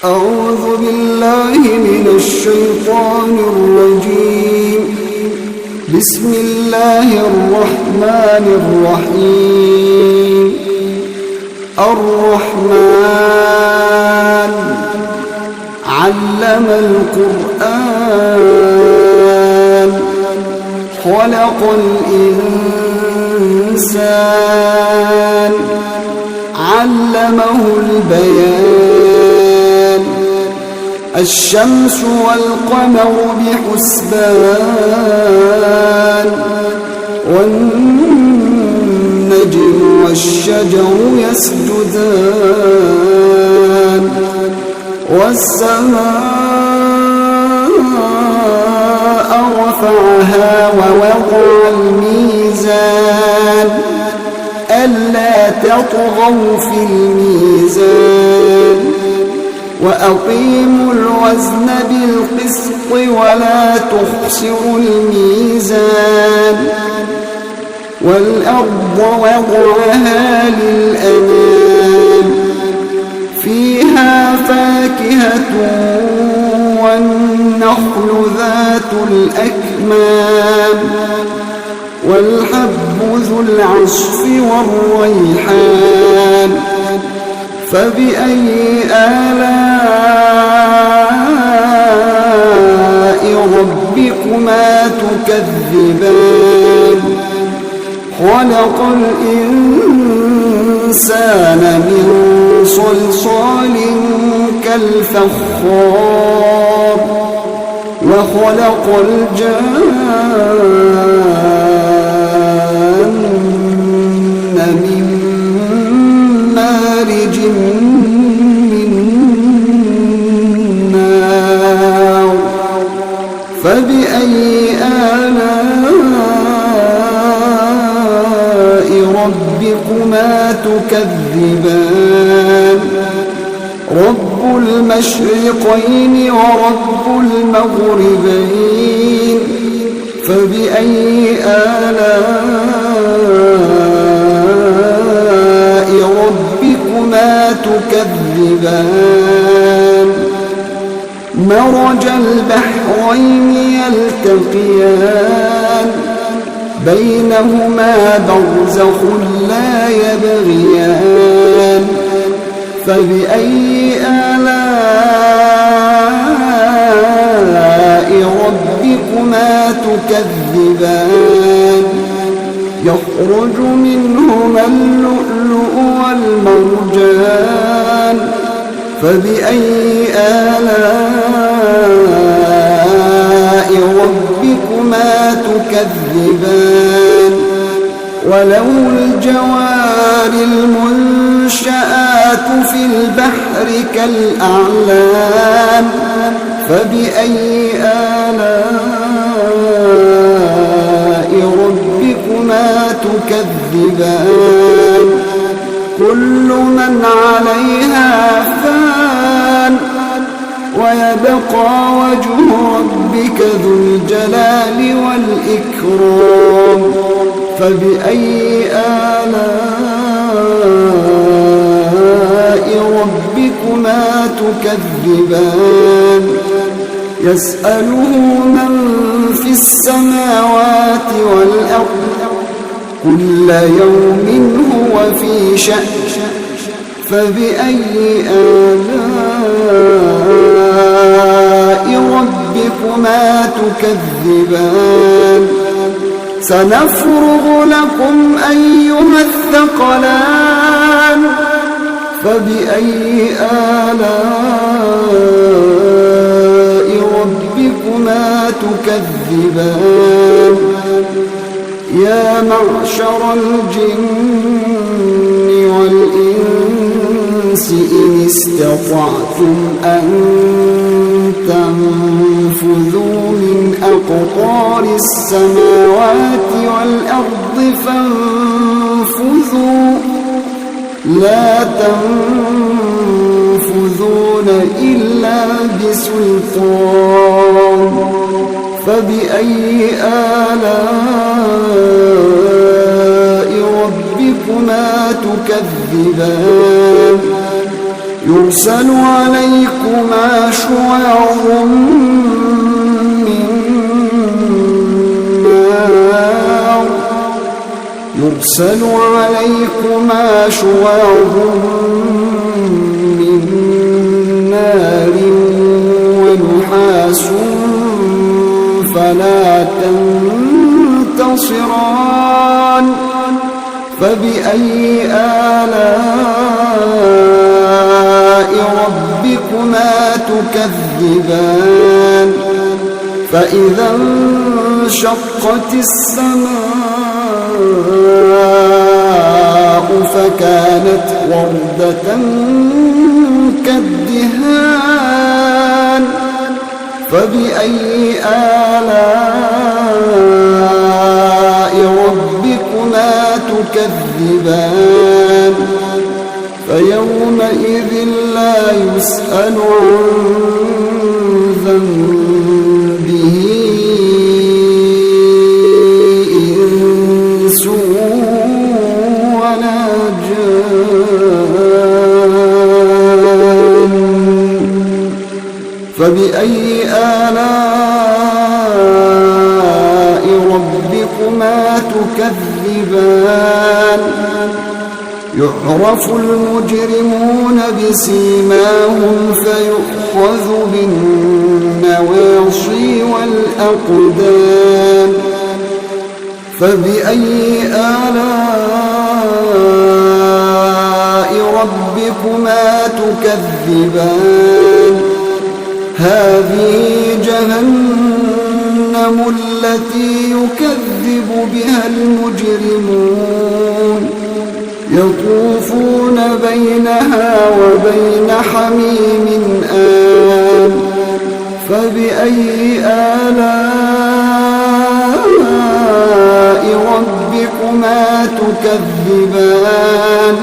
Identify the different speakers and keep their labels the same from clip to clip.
Speaker 1: أعوذ بالله من الشيطان الرجيم. بسم الله الرحمن الرحيم. الرحمن علم القرآن خلق الإنسان علمه البيان الشمس والقمر بحسبان والنجم والشجر يسجدان والسماء رفعها ووضع الميزان ألا تطغوا في الميزان وأقيموا الوزن بالقسط ولا تخسروا الميزان والأرض وضعها للأنام فيها فاكهة والنخل ذات الأكمام والحب ذو العصف والريحان فبأي آلاء ربكما تكذبان خلق الإنسان من صلصال كالفخار وخلق الجان من مارج من نار فبأي آلاء ربكما تكذبان رب المشرقين ورب المغربين فبأي آلاء ربكما تكذبان مرج البحرين يلتقيان بينهما برزخ لا يبغيان فبأي آلاء ربكما تكذبان يخرج منهما اللؤلؤ والمرجان فبأي آلاء ربكما تكذبان وله الجوار المنشآت في البحر كالأعلام فبأي آلاء ربكما تكذبان كل من عليها فان ويبقى وجه ربك ذو الجلال والإكرام فبأي آلاء ربكما تكذبان يسأله من في السماوات والأرض كل يوم هو في شأن فبأي آلاء ربكما تكذبان سنفرغ لكم أيها الثقلان فبأي آلاء ربكما تكذبان يا معشر الجن والإنس إن استطعتم أن تنفذوا من أقطار السماوات والأرض فانفذوا لا تنفذون إلا بسلطان فبأي آلاء ربكما تكذبان يرسل عليكما شواظ من نار ونحاس فلا تنتصران فبأي آلاء ربكما تكذبان فإذا انشقت السماء فكانت وردة كالدهان فبأي آلاء ربكما تكذبان فيومئذ لا يسأل عن ذنبه إنس ولا جان فبأي آلاء ربكما تكذبان يعرف المجرمون بسيماهم فيؤخذ بالنواصي والأقدام فبأي آلاء ربكما تكذبان هذه جهنم التي يكذب بها المجرمون يطوفون بينها وبين حميم آن فبأي آلاء ربكما تكذبان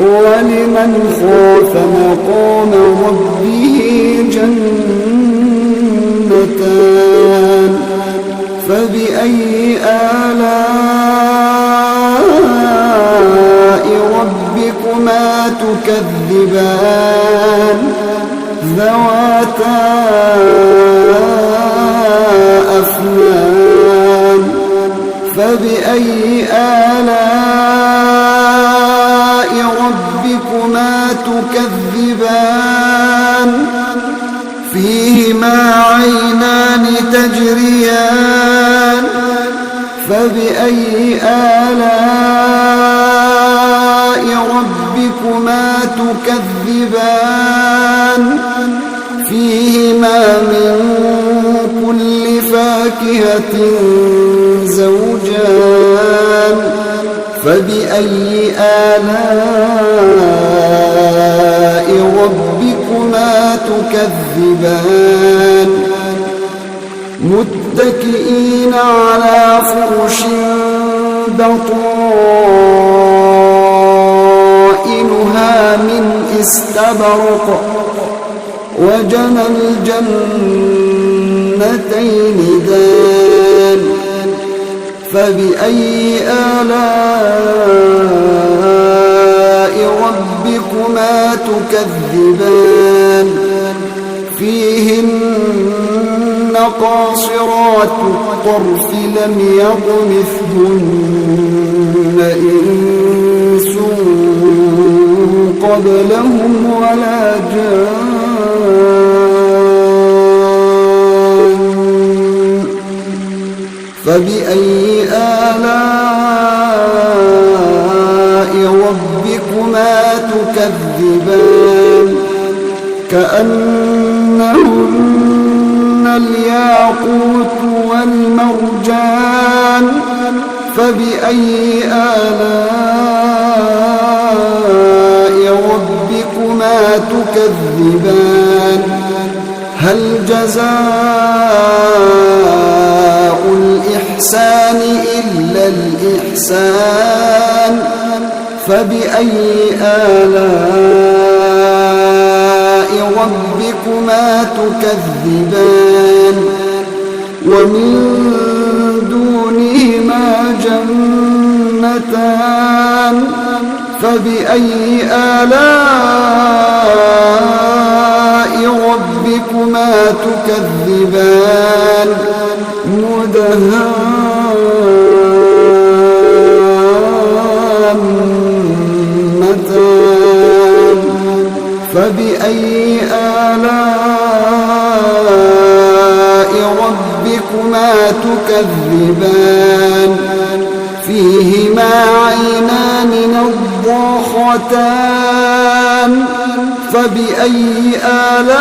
Speaker 1: ولمن خاف مقام ربه جنتان فبأي آلاء ربكما تكذبان ذواتا أفنان فبأي آلاء ربكما تكذبان فيهما عينان تجريان فبأي آلاء ربكما تكذبان فيهما من كل فاكهة زوجان فبأي آلاء ربكما تكذبان متكئين على فرش بطائنها من استبرق وجنى الجنتين دان فبأي آلاء ربكما تكذبان فيهن قاصرات الطرف لم يطمثهن إنس قبلهم ولا جان فبأي آلاء ربكما تكذبان كأنهن الياقوت والمرجان فبأي آلاء ربكما تكذبان هل جزاء الإحسان إلا الإحسان فبأي آلاء ربكما تكذبان ومن دونهما جنتان فبأي آلاء ربكما تكذبان مدهامتان فبأي آلاء ربكما تكذبان فيهما عينان نضاختان فبأي آلاء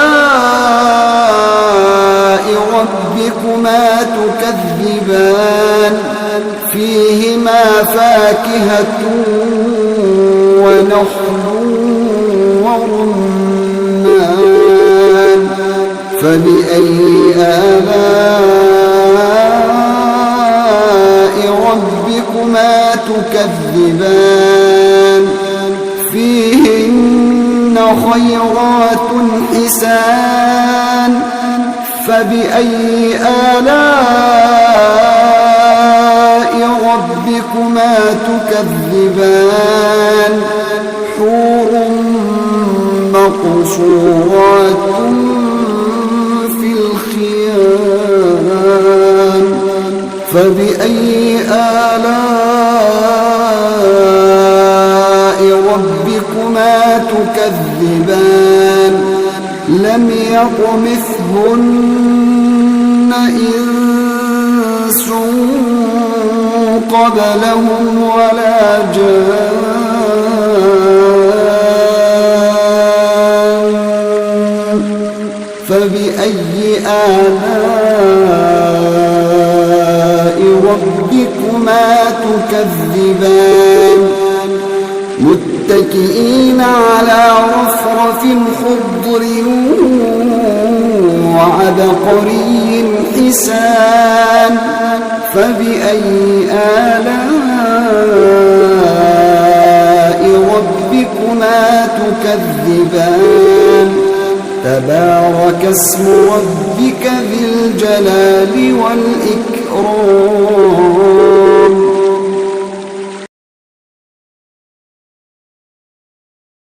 Speaker 1: ربكما تكذبان فيهما فاكهة ونخل ورمان فبأي آلاء ربكما تكذبان فيهن خيرات حسان فبأي آلاء ربكما تكذبان حور مقصورات في الخيام فبأي آلاء ربكما تكذبان لم يطمثهن إنس قبلهم ولا جان فبأي آلاء ربكما تكذبان متكئين على رفرف خضر وعبقري حسان فبأي آلاء ربكما تكذبان تبارك اسم ربك ذي الجلال والإكرام